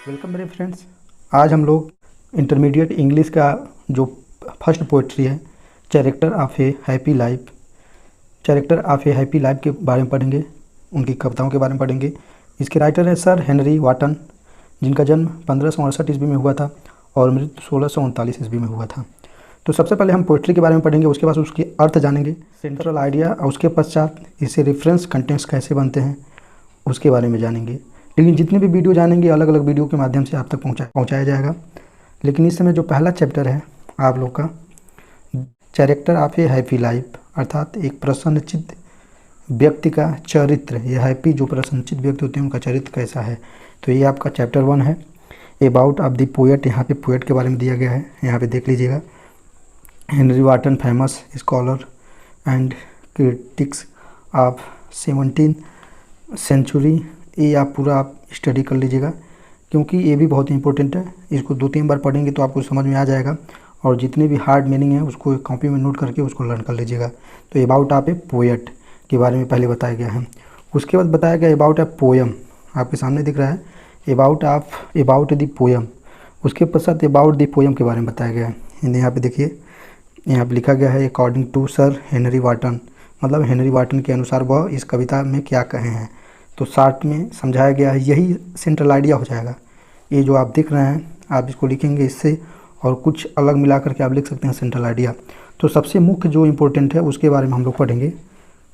Welcome मेरे friends. आज हम लोग इंटरमीडिएट इंग्लिश का जो फर्स्ट पोइट्री है character of a happy life, character of a happy life के बारे में पढ़ेंगे, उनकी कविताओं के बारे में पढ़ेंगे। इसके राइटर है सर हेनरी वाटन, जिनका जन्म 1568 ईस्वी में हुआ था और मृत्यु 1639 ईस्वी में हुआ था। तो सबसे पहले हम पोइट्री के बारे में पढ़ेंगे, उसके बाद उसके अर्थ जानेंगे, सेंट्रल आइडिया, और उसके पश्चात इससे रेफरेंस कंटेंट्स कैसे बनते हैं उसके बारे में जानेंगे। लेकिन जितने भी वीडियो जानेंगे अलग अलग वीडियो के माध्यम से आप तक पहुंचाया जाएगा। लेकिन इस समय जो पहला चैप्टर है आप लोग का character of a happy life, अर्थात एक प्रसन्नचित्त व्यक्ति का चरित्र, ये हैप्पी जो प्रसन्नचित्त व्यक्ति होते हैं उनका चरित्र कैसा है, तो ये आपका चैप्टर 1 है। अबाउट ऑफ द पोएट, यहाँ पे पोएट के बारे में दिया गया है, यहाँ पे देख लीजिएगा। Henry Wotton famous scholar and critics of 17th century, ये आप पूरा आप स्टडी कर लीजिएगा क्योंकि ये भी बहुत इंपॉर्टेंट है। इसको 2-3 बार पढ़ेंगे तो आपको समझ में आ जाएगा और जितने भी हार्ड मीनिंग है उसको कॉपी में नोट करके उसको लर्न कर लीजिएगा। तो अबाउट ऑफ ए पोएट के बारे में पहले बताया गया है, उसके बाद बताया गया अबाउट ए पोएम, आपके सामने दिख रहा है अबाउट द पोएम। उसके पश्चात अबाउट द पोएम के बारे में बताया गया है। यहाँ पे देखिए, यहाँ पे लिखा गया है अकॉर्डिंग टू सर हेनरी वाटन, मतलब हेनरी वाटन के अनुसार वह इस कविता में क्या कहे हैं। तो शॉर्ट में समझाया गया है, यही सेंट्रल आइडिया हो जाएगा। ये जो आप देख रहे हैं आप इसको लिखेंगे इससे और कुछ अलग मिला करके आप लिख सकते हैं सेंट्रल आइडिया। तो सबसे मुख्य जो इम्पोर्टेंट है उसके बारे में हम लोग पढ़ेंगे।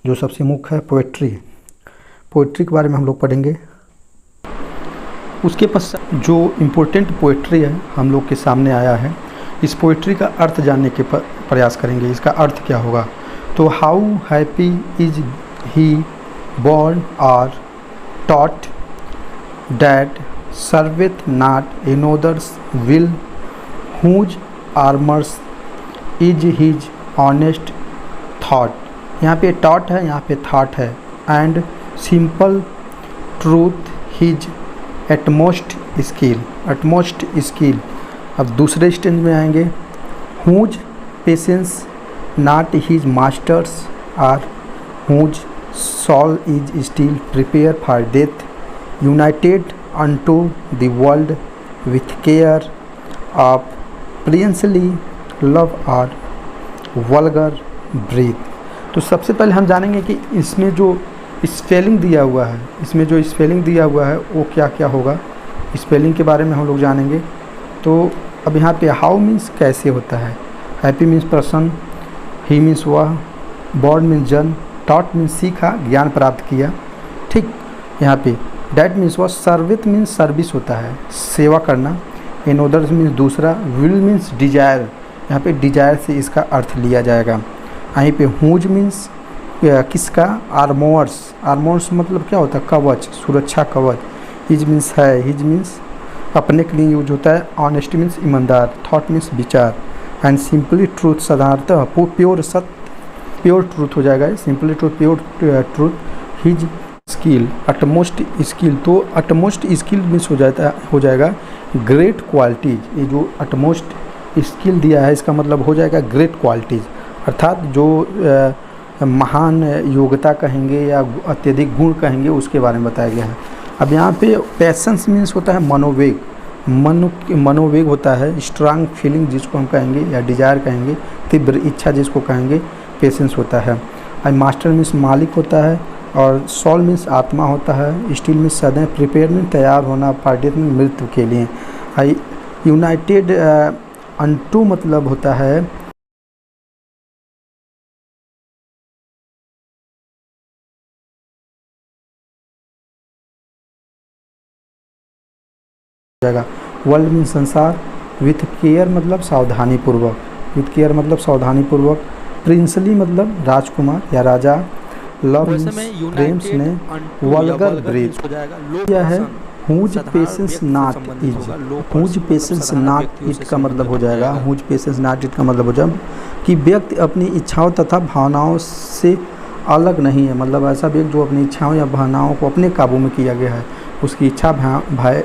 जो सबसे मुख्य है पोएट्री के बारे में हम लोग पढ़ेंगे। उसके पश्चात जो इम्पोर्टेंट पोएट्री है हम लोग के सामने आया है, इस पोएट्री का अर्थ जानने के प्रयास करेंगे, इसका अर्थ क्या होगा। तो how happy is he born or taught that serveth not another's will, whose armors is his honest thought। यहाँ पे taught है, यहाँ पे thought है, and simple truth his utmost skill। अब दूसरे स्टेज में आएंगे, whose patience not his masters, or whose soul is still prepared for death, united unto the world with care of princely love or vulgar breath। तो सबसे पहले हम जानेंगे कि इसमें जो स्पेलिंग दिया हुआ है, वो क्या क्या होगा। स्पेलिंग के बारे में हम लोग जानेंगे। तो अब यहाँ पे हाउ मीन्स कैसे होता है, हैप्पी मीन्स प्रसन्न, ही मीन्स वह, बॉर्न मीन्स जन्म, टॉट मीन्स सीखा, ज्ञान प्राप्त किया, ठीक। यहाँ पे डैट मीन्स वह, सर्विथ मीन्स सर्विस होता है, सेवा करना, इन अदर्स मीन्स दूसरा, विल मीन्स डिजायर, यहाँ पे डिजायर से इसका अर्थ लिया जाएगा। यहीं पे हुज मीन्स किसका, आर्मोर्स मतलब क्या होता है, कवच, सुरक्षा कवच। हिज मीन्स है, हिज मीन्स अपने के लिए यूज होता है। ऑनेस्टी मीन्स ईमानदार, थॉट मीन्स विचार, एंड सिंपली ट्रूथ साधारणतः प्योर सत्य, प्योर ट्रूथ हो जाएगा, simply truth, pure truth. His skill, utmost skill, तो अटमोस्ट स्किल मीन्स हो जाएगा ग्रेट क्वालिटीज। ये जो अटमोस्ट स्किल दिया है इसका मतलब हो जाएगा ग्रेट क्वालिटीज, अर्थात जो महान योग्यता कहेंगे या अत्यधिक गुण कहेंगे उसके बारे में बताया गया है। अब यहाँ पे पैशंस मीन्स होता है मनोवेग, मनोवेग होता है, स्ट्रांग फीलिंग जिसको हम कहेंगे या डिजायर कहेंगे, तीव्र इच्छा जिसको कहेंगे पेशेंस होता है। आई मास्टर मीन्स मालिक होता है, और सॉल मीन्स आत्मा होता है, स्टील मीन्स सदैव, प्रिपेयर मीन्स तैयार होना, पार्टी में मृत्यु के लिए। आई यूनाइटेड अनटू मतलब होता है जाएगा। वर्ल्ड मीन्स संसार, विथ केयर मतलब सावधानी पूर्वक, प्रिंसली मतलब राजकुमार या राजा, लव प्रेम ने, वल्गर ब्रेथ क्या है, whose patience not is, whose patience not it का मतलब हो जाएगा, हुज पेशेंस नॉट इट का मतलब हो जाएगा कि व्यक्ति अपनी इच्छाओं तथा भावनाओं से अलग नहीं है, मतलब ऐसा व्यक्ति जो अपनी इच्छाओं या भावनाओं को अपने काबू में किया गया है, उसकी इच्छा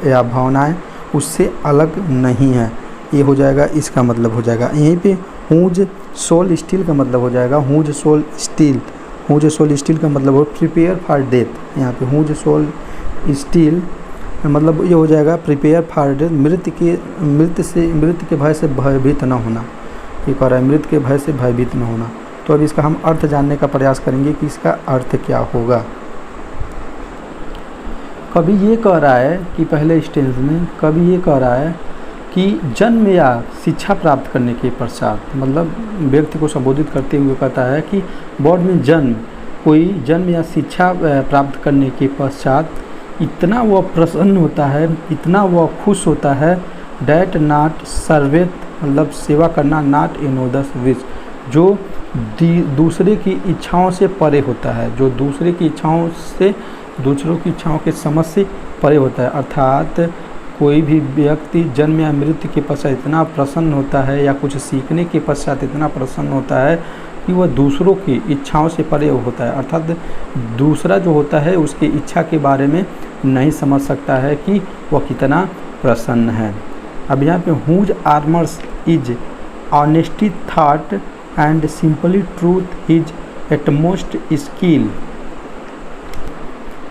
या भावनाएं उससे अलग नहीं है, ये हो जाएगा, इसका मतलब हो जाएगा। यहीं पे हुज सोल स्टील का मतलब हो जाएगा, हुज सोल स्टील का मतलब हो प्रिपेयर फॉर डेथ। यहाँ पे हुज सोल स्टील मतलब ये हो जाएगा प्रिपेयर फॉर डेथ, मृत्यु के भय से भयभीत न होना। ये कह रहा है मृत्यु के भय से भयभीत न होना। तो अब इसका हम अर्थ जानने का प्रयास करेंगे कि इसका अर्थ क्या होगा। कभी ये कह रहा है कि पहले स्टेज में, कभी ये कह रहा है कि जन्म या शिक्षा प्राप्त करने के पश्चात, मतलब व्यक्ति को संबोधित करते हुए कहता है कि बोर्ड में कोई जन्म या शिक्षा प्राप्त करने के पश्चात इतना वह प्रसन्न होता है, इतना वह खुश होता है, डैट नॉट सर्वेत, मतलब सेवा करना, नॉट इनोदस विच, जो दूसरे की इच्छाओं से परे होता है, जो दूसरों की इच्छाओं के समझ से परे होता है। अर्थात कोई भी व्यक्ति जन्म या मृत्यु के पश्चात इतना प्रसन्न होता है या कुछ सीखने के पश्चात इतना प्रसन्न होता है कि वह दूसरों की इच्छाओं से परे होता है। अर्थात दूसरा जो होता है उसकी इच्छा के बारे में नहीं समझ सकता है कि वह कितना प्रसन्न है। अब यहाँ पे whose armours is honesty thought and simply truth his utmost skill.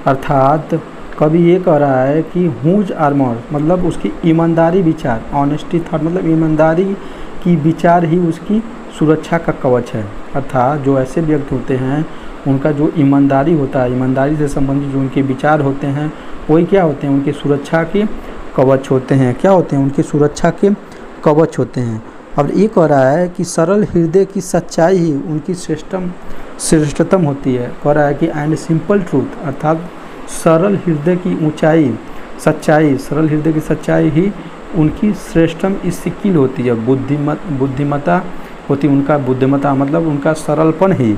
अर्थात कभी ये कह रहा है कि हुज आर्मर मतलब उसकी ईमानदारी विचार, ऑनेस्टी थॉट मतलब ईमानदारी की विचार ही उसकी सुरक्षा का कवच है। अर्थात जो ऐसे व्यक्ति होते हैं उनका जो ईमानदारी होता है, ईमानदारी से संबंधित जो उनके विचार होते हैं वही क्या होते हैं, उनकी सुरक्षा के कवच होते हैं। क्या होते हैं, उनकी सुरक्षा के कवच होते हैं। अब ये कह रहा है कि सरल हृदय की सच्चाई ही उनकी श्रेष्ठतम होती है। कह रहा है कि एंड सिंपल ट्रूथ, अर्थात सरल हृदय की सच्चाई, सरल हृदय की सच्चाई ही उनकी श्रेष्ठतम स्किल होती है। बुद्धिमता होती है, उनका बुद्धिमता मतलब उनका सरलपन ही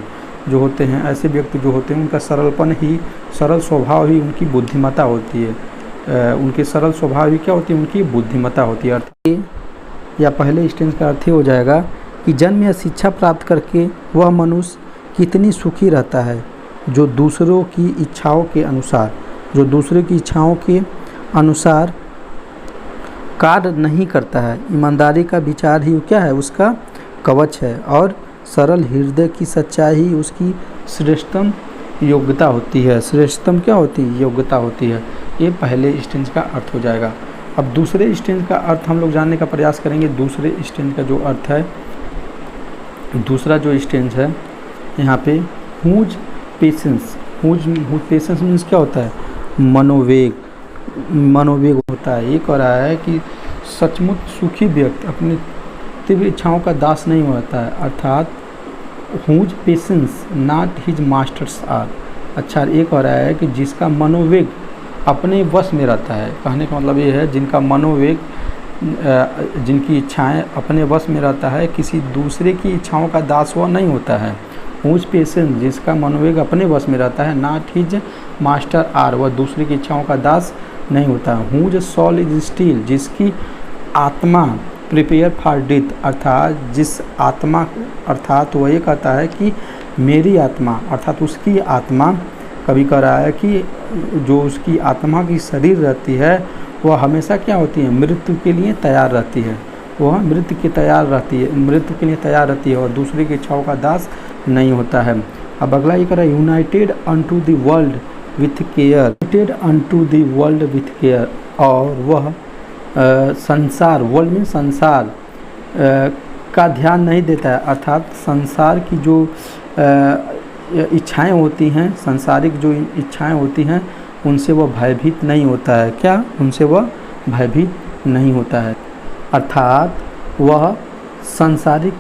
जो होते हैं, ऐसे व्यक्ति जो होते हैं उनका सरलपन ही, सरल स्वभाव ही उनकी बुद्धिमता होती है। उनके सरल स्वभाव ही क्या होती है, उनकी बुद्धिमता होती है। अर्थात या पहले स्टेज का अर्थ हो जाएगा कि जन्म या शिक्षा प्राप्त करके वह मनुष्य कितनी सुखी रहता है जो दूसरों की इच्छाओं के अनुसार कार्य नहीं करता है। ईमानदारी का विचार ही क्या है, उसका कवच है, और सरल हृदय की सच्चाई ही उसकी श्रेष्ठतम योग्यता होती है। श्रेष्ठतम क्या होती है, योग्यता होती है। ये पहले स्टेज का अर्थ हो जाएगा। अब दूसरे स्टेज का अर्थ हम लोग जानने का प्रयास करेंगे। दूसरे स्टेज का जो अर्थ है, दूसरा जो स्टेज है यहाँ पे whose patience, whose patience means क्या होता है, मनोवेग होता है। ये कह रहा है कि सचमुच सुखी व्यक्ति अपनी तीव्र इच्छाओं का दास नहीं होता है। अर्थात whose patience not his masters are. अच्छा, ये कह रहा है कि जिसका मनोवेग अपने वश में रहता है, कहने का मतलब ये है जिनका मनोवेग, जिनकी इच्छाएं अपने वश में रहता है, किसी दूसरे की इच्छाओं का दास वह नहीं होता है। हुज पेशेंस जिसका मनोवेग अपने वश में रहता है, नॉट हिज मास्टर आर, वह दूसरे की इच्छाओं का दास नहीं होता। हुज सोल इज स्टील जिसकी आत्मा प्रिपेयर फॉर डेथ, अर्थात जिस आत्मा, अर्थात वह ये कहता है कि मेरी आत्मा, अर्थात उसकी आत्मा, कभी कह रहा है कि जो उसकी आत्मा की शरीर रहती है वह हमेशा क्या होती है, मृत्यु के लिए तैयार रहती है। वह मृत्यु के लिए तैयार रहती है और दूसरे की इच्छाओं का दास नहीं होता है। अब अगला ये कह रहा है United unto the world with care, और वह संसार, वर्ल्ड में संसार का ध्यान नहीं देता है। अर्थात संसार की जो इच्छाएं होती हैं, सांसारिक जो इच्छाएं होती हैं, उनसे वह भयभीत नहीं होता है। क्या, उनसे वह भयभीत नहीं होता है। अर्थात वह सांसारिक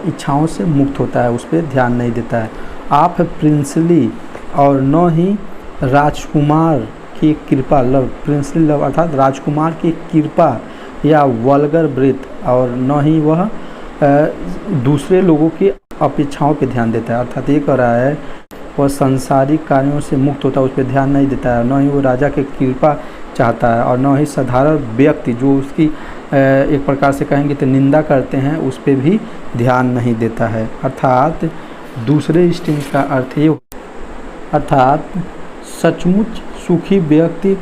इच्छाओं से मुक्त होता है, उस पर ध्यान नहीं देता है। आप प्रिंसली और न ही राजकुमार की कृपा, लव, प्रिंसली लव अर्थात राजकुमार की कृपा या वल्गर ब्रेथ, और न ही वह दूसरे लोगों की अपेक्षाओं पे ध्यान देता है। अर्थात ये कह रहा है वह सांसारिक कार्यों से मुक्त होता है, उस पर ध्यान नहीं देता है, न ही वो राजा की कृपा चाहता है, और न ही साधारण व्यक्ति जो उसकी एक प्रकार से कहेंगे तो निंदा करते हैं, उस पर भी ध्यान नहीं देता है। अर्थात दूसरे स्टेज का अर्थ ये, अर्थात सचमुच सुखी व्यक्ति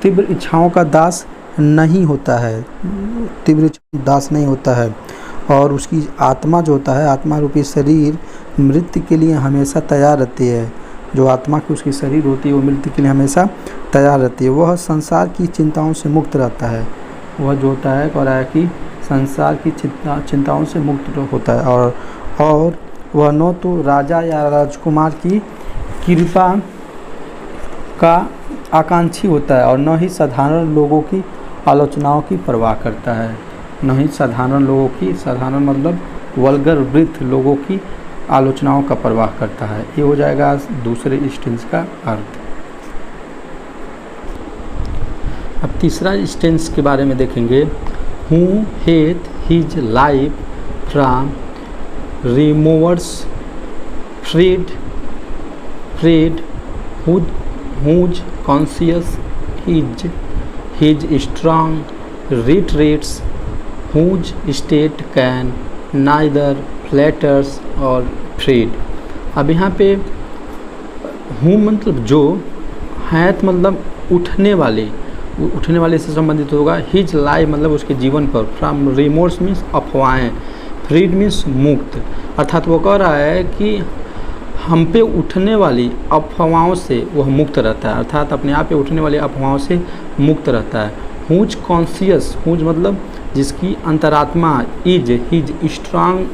तीव्र इच्छाओं का दास नहीं होता है, दास नहीं होता है, और उसकी आत्मा जो होता है, आत्मा रूपी शरीर मृत्यु के लिए हमेशा तैयार रहती है। जो आत्मा की उसकी शरीर होती है वो मृत्यु के लिए हमेशा तैयार रहती है। वह संसार की चिंताओं से मुक्त रहता है। वह जो होता है कह रहा है कि संसार की चिंताओं से मुक्त होता है और वह न तो राजा या राजकुमार की कृपा का आकांक्षी होता है और न ही साधारण लोगों की आलोचनाओं की परवाह करता है। न ही साधारण लोगों की, साधारण मतलब वल्गर वृद्ध लोगों की आलोचनाओं का परवाह करता है। ये हो जाएगा दूसरे स्टेंस का अर्थ। अब तीसरा स्टेंस के बारे में देखेंगे। Who hath his life from rumours freed whose conscious his strong retreats, whose state can neither flatters और freed। अब यहाँ पे हूँ मतलब जो, हैत मतलब उठने वाले से संबंधित होगा। हिज लाइफ मतलब उसके जीवन पर, फ्रॉम रिमोर्स मीन्स अफवाहें, फ्रीड मीन्स मुक्त। अर्थात वो कह रहा है कि हम पे उठने वाली अफवाहों से वह मुक्त रहता है, अर्थात अपने आप पे उठने वाली अफवाहों से मुक्त रहता है। हुज कॉन्शियस, हुज मतलब जिसकी अंतरात्मा, इज हिज स्ट्रांग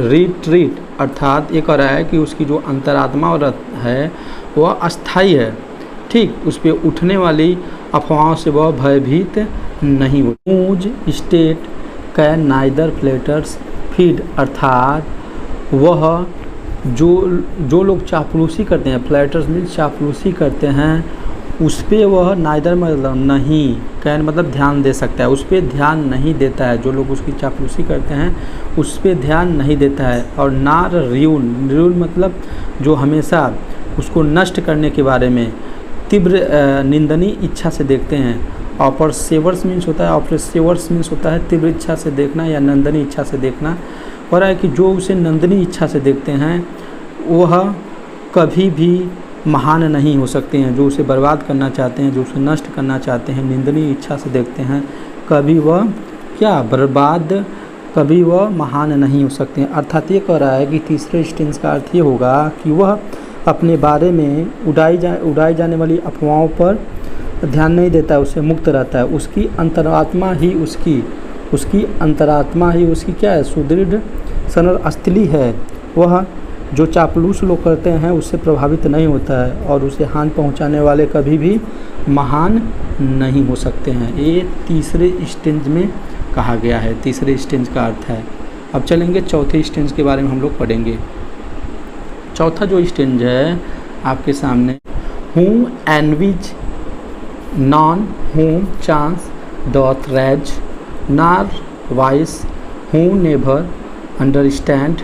रिट्रीट, अर्थात ये कह रहा है कि उसकी जो अंतरात्मा है वह अस्थाई है। ठीक, उस पर उठने वाली अफवाहों से वह भयभीत नहीं हो। Whose state can neither flatterers feed, अर्थात वह जो लोग चापलूसी करते हैं, फ्लैटर्स मीन्स चापलूसी करते हैं, उस पर वह नाइदर मतलब नहीं, कैन मतलब ध्यान दे सकता है, उस पर ध्यान नहीं देता है। जो लोग उसकी चापलूसी करते हैं उस पर ध्यान नहीं देता है। और नार रियूल मतलब जो हमेशा उसको नष्ट करने के बारे में तीव्र निंदनीय इच्छा से देखते हैं। ऑपरसेवर्स मीन्स होता है, ऑपरसेवर्स मीन्स होता है तीव्र इच्छा से देखना या नंदनीय इच्छा से देखना। हो रहा है कि जो उसे नंदनीय इच्छा से देखते हैं वह कभी भी महान नहीं हो सकते हैं। जो उसे बर्बाद करना चाहते हैं, जो उसे नष्ट करना चाहते हैं, निंदनीय इच्छा से देखते हैं, कभी वह क्या बर्बाद, कभी वह महान नहीं हो सकते हैं। अर्थात ये कह रहा है कि तीसरे स्टेंस का अर्थ ये होगा कि वह अपने बारे में उड़ाई जाने वाली अफवाहों पर ध्यान नहीं देता है, उससे मुक्त रहता है। उसकी अंतरात्मा ही उसकी क्या है, सुदृढ़ सरल अस्थली है। वह जो चापलूस लोग करते हैं उससे प्रभावित नहीं होता है और उसे हानि पहुंचाने वाले कभी भी महान नहीं हो सकते हैं। ये तीसरे स्टेंज में कहा गया है, तीसरे स्टेंज का अर्थ है। अब चलेंगे चौथे स्टेंज के बारे में हम लोग पढ़ेंगे। चौथा जो स्टेंज है आपके सामने, who envies none who chance doth raise nor vice who never understand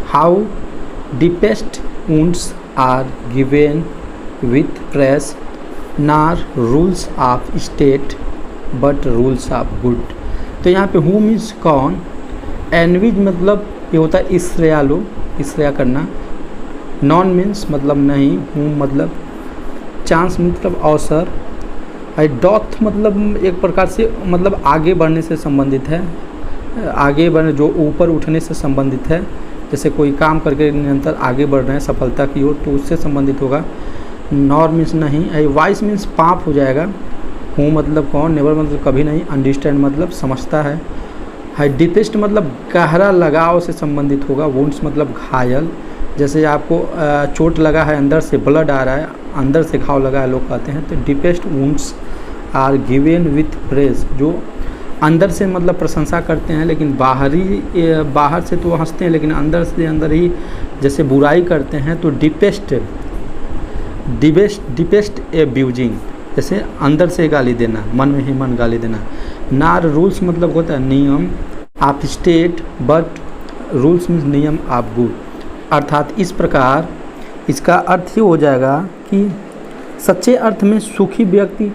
how deepest wounds are given with praise nor rules of state but rules of good. तो यहाँ पे हूँ मीन्स कौन, एनविज मतलब ये होता है इसराया करना, नॉन मीन्स मतलब नहीं, हूँ मतलब चांस मतलब अवसर, डॉथ मतलब एक प्रकार से मतलब आगे बढ़ने से संबंधित है, आगे बढ़ने जो ऊपर उठने से संबंधित है। जैसे कोई काम करके निरंतर आगे बढ़ रहे हैं सफलता की ओर, तो उससे संबंधित होगा। नॉर मीन्स नहीं, वाइस मीन्स पाप हो जाएगा। हूँ मतलब कौन, नेवर मतलब कभी नहीं, अंडरस्टैंड मतलब समझता है। डीपेस्ट मतलब गहरा लगाव से संबंधित होगा। वुंड्स मतलब घायल, जैसे आपको चोट लगा है, अंदर से ब्लड आ रहा है, अंदर से घाव लगा है लोग कहते हैं, तो deepest wounds are given with praise, जो अंदर से मतलब प्रशंसा करते हैं, लेकिन बाहर से तो हंसते हैं, लेकिन अंदर से अंदर ही जैसे बुराई करते हैं, तो डीपेस्ट एब्यूजिंग, जैसे अंदर से गाली देना, मन में ही मन गाली देना। नार रूल्स मतलब होता है नियम of state, but rules means नियम ऑफ गुड। अर्थात इस प्रकार इसका अर्थ ये हो जाएगा कि सच्चे अर्थ में सुखी व्यक्ति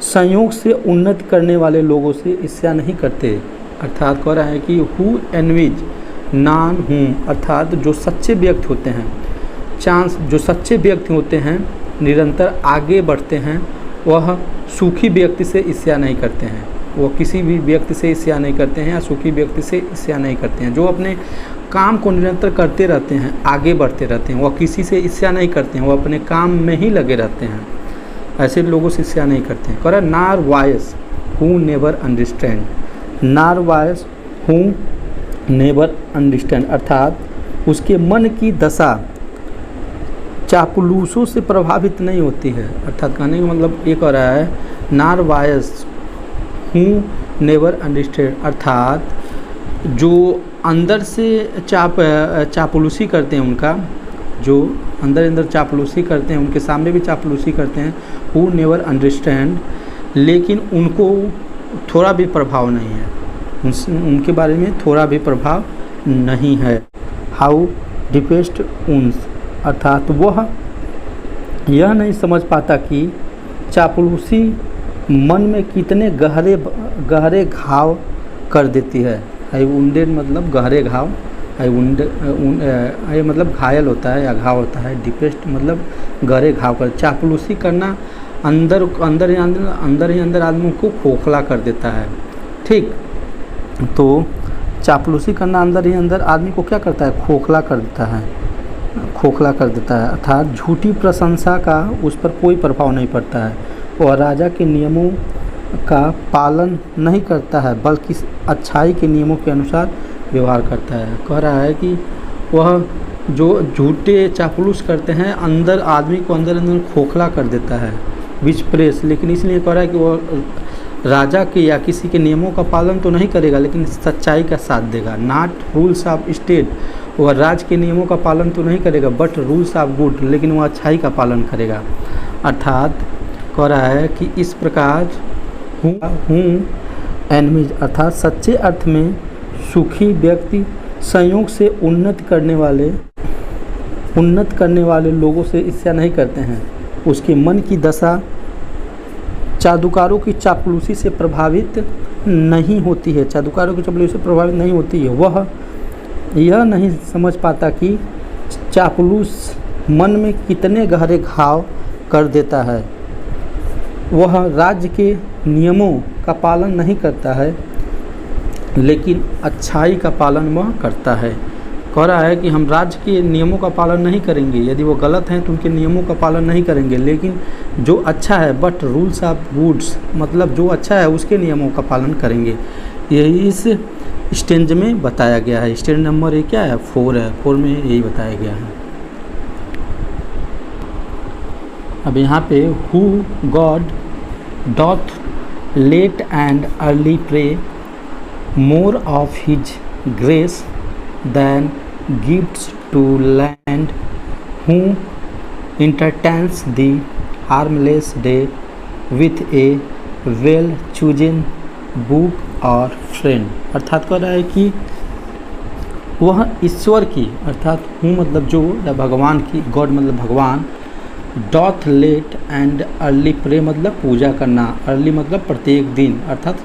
संयोग से उन्नति करने वाले लोगों से ईर्ष्या नहीं करते। अर्थात कह रहा है कि हु एनविज नॉन हूँ, अर्थात जो सच्चे व्यक्ति होते हैं, जो सच्चे व्यक्ति होते हैं निरंतर आगे बढ़ते हैं, वह सुखी व्यक्ति से ईर्ष्या नहीं करते हैं, वो किसी भी व्यक्ति से ईर्ष्या नहीं करते हैं या सुखी व्यक्ति से ईर्ष्या नहीं करते हैं। जो अपने काम को निरंतर करते रहते हैं, आगे बढ़ते रहते हैं, वह किसी से ईर्ष्या नहीं करते हैं, वो अपने काम में ही लगे रहते हैं, ऐसे लोगों से ईर्ष्या नहीं करते हैं। कह रहा नार वायस हु नेवर अंडरस्टैंड, नार वायस हु नेवर अंडरस्टैंड, अर्थात उसके मन की दशा चापलूसों से प्रभावित नहीं होती है। अर्थात कहने का मतलब ये कह रहा है नार वायस हु नेवर अंडरस्टैंड, अर्थात जो अंदर से चापलूसी करते हैं, उनका जो अंदर चापलूसी करते हैं, उनके सामने भी चापलूसी करते हैं, हु नेवर अंडरस्टैंड, लेकिन उनको थोड़ा भी प्रभाव नहीं है, उनके बारे में थोड़ा भी प्रभाव नहीं है। हाउ डिपेस्ट उन्स, अर्थात वह यह नहीं समझ पाता कि चापलूसी मन में कितने गहरे घाव कर देती है। आई वुंडेड मतलब गहरे घाव, आई वुंडेड मतलब घायल होता है या घाव होता है, डिपेस्ट मतलब गहरे घाव कर। चापलूसी करना अंदर ही अंदर आदमी को खोखला कर देता है। ठीक, तो चापलूसी करना अंदर ही अंदर आदमी को क्या करता है, खोखला कर देता है, खोखला कर देता है। अर्थात झूठी प्रशंसा का उस पर कोई प्रभाव नहीं पड़ता है। वह राजा के नियमों का पालन नहीं करता है, बल्कि अच्छाई के नियमों के अनुसार व्यवहार करता है। कह रहा है कि वह जो झूठे चापलूस करते हैं, अंदर आदमी को अंदर खोखला कर देता है, विच प्रेस, लेकिन इसलिए कह रहा है कि वह राजा के या किसी के नियमों का पालन तो नहीं करेगा, लेकिन सच्चाई का साथ देगा। नॉट रूल्स ऑफ स्टेट, वह राज के नियमों का पालन तो नहीं करेगा, बट रूल्स ऑफ गुड, लेकिन वह अच्छाई का पालन करेगा। अर्थात कह रहा है कि इस प्रकार हूँ एनमीज, अर्थात सच्चे अर्थ में सुखी व्यक्ति संयोग से उन्नत करने वाले लोगों से ईर्ष्या नहीं करते हैं। उसके मन की दशा जादूकारों की चापलूसी से प्रभावित नहीं होती है, जादूकारों की चापलूसी से प्रभावित नहीं होती है। वह यह नहीं समझ पाता कि चापलूस मन में कितने गहरे घाव कर देता है। वह राज्य के नियमों का पालन नहीं करता है, लेकिन अच्छाई का पालन वह करता है। कह रहा है कि हम राज्य के नियमों का पालन नहीं करेंगे, यदि वो गलत हैं तो उनके नियमों का पालन नहीं करेंगे, लेकिन जो अच्छा है, बट रूल्स ऑफ गुड्स, मतलब जो अच्छा है उसके नियमों का पालन करेंगे। यही इस स्टेंज में बताया गया है। स्टेंज नंबर ये क्या है, 4 है, 4 में यही बताया गया है। अब यहाँ पे who God doth late and early pray more of his grace than gifts to lend, who entertains the harmless day with a well chosen book और फ्रेंड। अर्थात कह रहा है कि वह ईश्वर की, अर्थात हूँ मतलब जो, या भगवान की, गॉड मतलब भगवान, doth late and early pray मतलब पूजा करना, अर्ली मतलब प्रत्येक दिन, अर्थात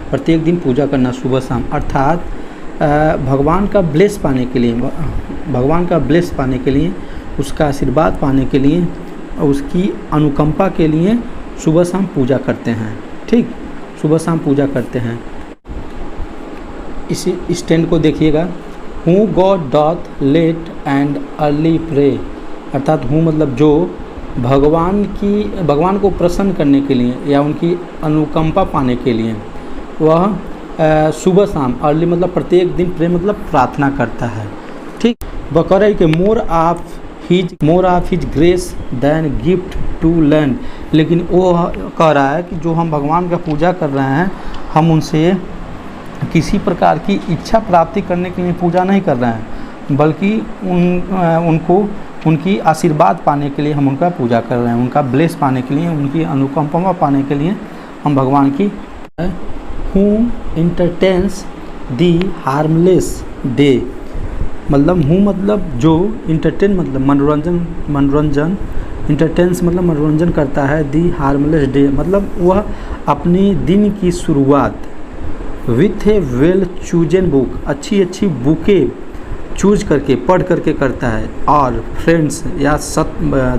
प्रत्येक दिन पूजा करना सुबह शाम। अर्थात भगवान का ब्लेस पाने के लिए, भगवान का ब्लेस पाने के लिए, उसका आशीर्वाद पाने के लिए, उसकी अनुकंपा के लिए सुबह शाम पूजा करते हैं। ठीक, सुबह शाम पूजा करते हैं। इसी स्टैंड को देखिएगा, who God doth late and early pray, अर्थात हूँ मतलब जो भगवान को प्रसन्न करने के लिए या उनकी अनुकंपा पाने के लिए वह सुबह शाम, अर्ली मतलब प्रत्येक दिन, प्रे मतलब प्रार्थना करता है। ठीक, वह कह रहा है कि more of his grace than gift to lend, लेकिन वो कह रहा है कि जो हम भगवान का पूजा कर रहे हैं, हम उनसे किसी प्रकार की इच्छा प्राप्ति करने के लिए पूजा नहीं कर रहे हैं, बल्कि उनकी आशीर्वाद पाने के लिए हम उनका पूजा कर रहे हैं, उनका ब्लेस पाने के लिए, उनकी अनुकंपा पाने के लिए हम भगवान की। Who entertains the harmless day, मतलब हूँ मतलब जो, इंटरटेन मतलब मनोरंजन, इंटरटेन्स मतलब मनोरंजन करता है, दी हार्मलेस डे मतलब वह अपने दिन की शुरुआत with A well chosen book, अच्छी बुकें चूज करके पढ़ करके करता है, और फ्रेंड्स या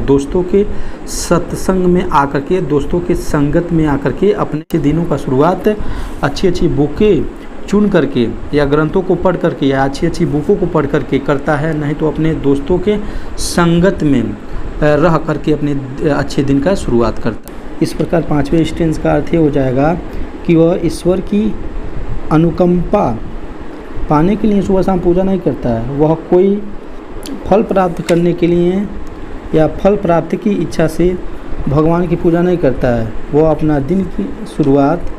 दोस्तों के सत्संग में आकर के, दोस्तों के संगत में आकर के अपने दिनों का शुरुआत अच्छी अच्छी बुकें चुन करके या ग्रंथों को पढ़ करके या अच्छी अच्छी बुकों को पढ़ करके करता है, नहीं तो अपने दोस्तों के संगत में रह करके अपने अच्छे दिन का शुरुआत करता है। इस प्रकार पांचवें स्टेंस का अर्थ ये हो जाएगा कि वह ईश्वर की अनुकंपा पाने के लिए सुबह शाम पूजा नहीं करता है, वह कोई फल प्राप्त करने के लिए या फल प्राप्ति की इच्छा से भगवान की पूजा नहीं करता है, वह अपना दिन की शुरुआत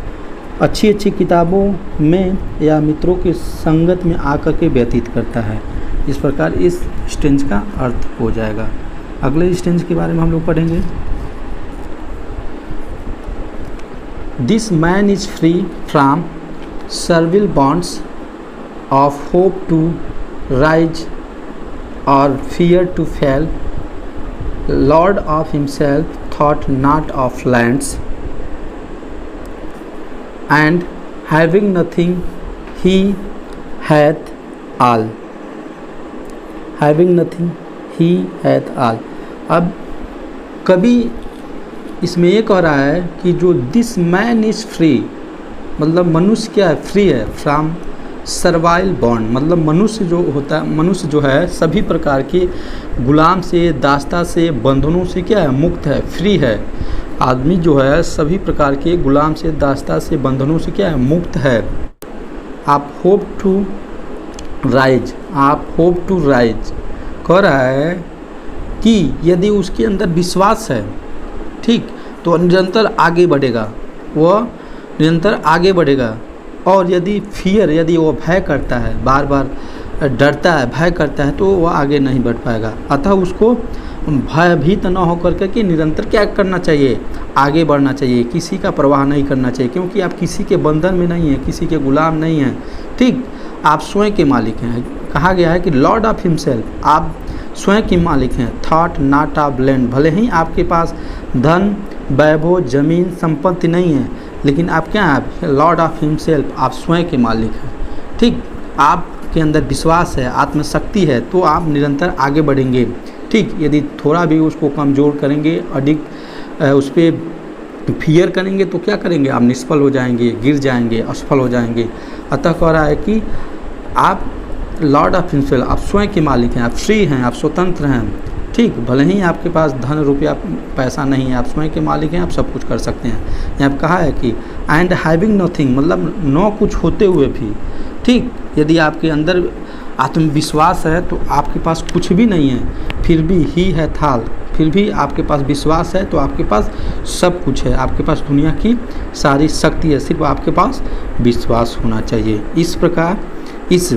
अच्छी अच्छी किताबों में या मित्रों के संगत में आकर के व्यतीत करता है। इस प्रकार इस स्टेंस का अर्थ हो जाएगा। अगले स्टेंस के बारे में हम लोग पढ़ेंगे। This man is free from servile bonds of hope to rise और fear to fail, lord of himself, thought not of lands, and having nothing he hath all, having nothing he hath all। अब कभी इसमें ये कह रहा है कि जो दिस मैन इज़ फ्री, मतलब मनुष्य क्या है, फ्री है फ्रॉम सर्वाइल बॉन्ड, मतलब मनुष्य जो होता है, मनुष्य जो है सभी प्रकार के गुलाम से, दास्ता से, बंधनों से क्या है, मुक्त है, फ्री है। आदमी जो है सभी प्रकार के गुलाम से, दास्ता से, बंधनों से क्या है, मुक्त है। आप होप टू राइज, आप होप टू राइज कह रहा है कि यदि उसके अंदर विश्वास है, ठीक, तो निरंतर आगे बढ़ेगा, वह निरंतर आगे बढ़ेगा। और यदि फियर, यदि वो भय करता है, बार बार डरता है, भय करता है, तो वह आगे नहीं बढ़ पाएगा। अतः उसको भयभीत न होकर के निरंतर क्या करना चाहिए, आगे बढ़ना चाहिए, किसी का परवाह नहीं करना चाहिए, क्योंकि आप किसी के बंधन में नहीं हैं, किसी के गुलाम नहीं हैं, ठीक, आप स्वयं के मालिक हैं। कहा गया है कि लॉर्ड ऑफ हिमसेल्फ, आप स्वयं के मालिक हैं, थॉट नॉट ऑफ लैंड, भले ही आपके पास धन, वैभव, जमीन, संपत्ति नहीं है, लेकिन आप क्या हैं, लॉर्ड ऑफ हिमसेल्फ, आप स्वयं के मालिक हैं, ठीक, आपके अंदर विश्वास है, आत्मशक्ति है, तो आप निरंतर आगे बढ़ेंगे, ठीक। यदि थोड़ा भी उसको कमज़ोर करेंगे, अधिक उस पर फियर करेंगे, तो क्या करेंगे, आप निष्फल हो जाएंगे, गिर जाएंगे, असफल हो जाएंगे। अतः कह रहा है कि आप लॉर्ड ऑफ हिमसेल्फ, आप स्वयं के मालिक हैं, आप फ्री हैं, आप स्वतंत्र हैं, ठीक, भले ही आपके पास धन रुपया पैसा नहीं है, आप स्वयं के मालिक हैं, आप सब कुछ कर सकते हैं। यहाँ कहा है कि एंड हैविंग नथिंग, मतलब न कुछ होते हुए भी, ठीक, यदि आपके अंदर आत्मविश्वास है तो आपके पास कुछ भी नहीं है, फिर भी ही है थाल, फिर भी आपके पास विश्वास है तो आपके पास सब कुछ है, आपके पास दुनिया की सारी शक्ति है, सिर्फ आपके पास विश्वास होना चाहिए। इस प्रकार इस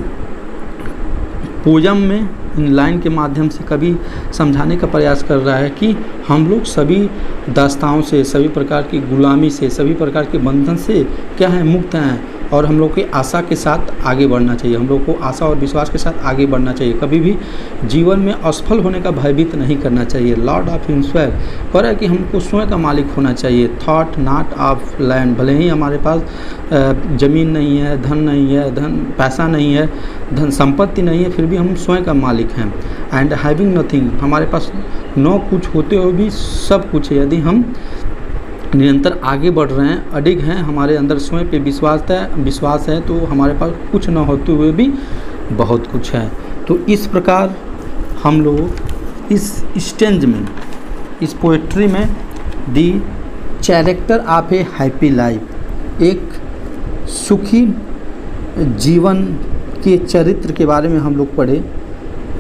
पोयम में इन लाइन के माध्यम से कवि समझाने का प्रयास कर रहा है कि हम लोग सभी दास्ताओं से, सभी प्रकार की गुलामी से, सभी प्रकार के बंधन से क्या है, मुक्त हैं, और हम लोग की आशा के साथ आगे बढ़ना चाहिए, हम लोग को आशा और विश्वास के साथ आगे बढ़ना चाहिए, कभी भी जीवन में असफल होने का भयभीत नहीं करना चाहिए। लॉर्ड ऑफ हिमसेल्फ कह रहा है कि हमको स्वयं का मालिक होना चाहिए, थॉट नॉट ऑफ लैंड, भले ही हमारे पास ज़मीन नहीं है, धन नहीं है, धन पैसा नहीं है, धन संपत्ति नहीं है, फिर भी हम स्वयं का मालिक हैं। एंड हैविंग नथिंग, हमारे पास न कुछ होते हुए भी सब कुछ है। यदि हम निरंतर आगे बढ़ रहे हैं, अडिग हैं, हमारे अंदर स्वयं पे विश्वास है, तो हमारे पास कुछ न होते हुए भी बहुत कुछ है। तो इस प्रकार हम लोग इस स्टेंज में, इस पोएट्री में the character of a happy life, एक सुखी जीवन के चरित्र के बारे में हम लोग पढ़े,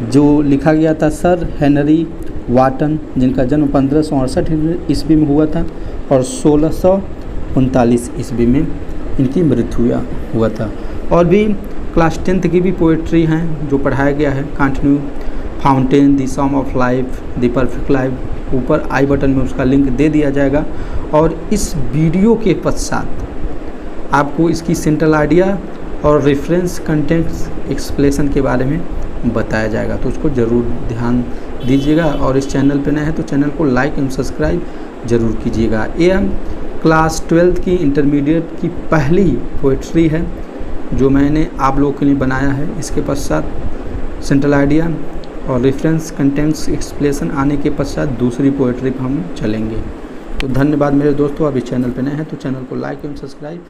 जो लिखा गया था सर हेनरी वाटन, जिनका जन्म 1568 ईस्वी में हुआ था और 1639 ईस्वी में इनकी मृत्यु हुआ था। और भी क्लास 10th की भी पोएट्री हैं जो पढ़ाया गया है, continue, fountain, the sum of life, the perfect life, ऊपर आई बटन में उसका लिंक दे दिया जाएगा। और इस वीडियो के पश्चात आपको इसकी सेंट्रल आइडिया और रेफरेंस कंटेंट्स एक्सप्लेनेशन के बारे में बताया जाएगा, तो उसको ज़रूर ध्यान दीजिएगा। और इस चैनल पे नए हैं तो चैनल को लाइक एवं सब्सक्राइब ज़रूर कीजिएगा। ये क्लास 12 की इंटरमीडिएट की पहली पोएट्री है जो मैंने आप लोगों के लिए बनाया है। इसके पश्चात सेंट्रल आइडिया और रेफरेंस कंटेंट्स एक्सप्लेशन आने के पश्चात दूसरी पोएट्री पर हम चलेंगे। तो धन्यवाद मेरे दोस्तों। अभी चैनल पे नए हैं तो चैनल को लाइक एवं सब्सक्राइब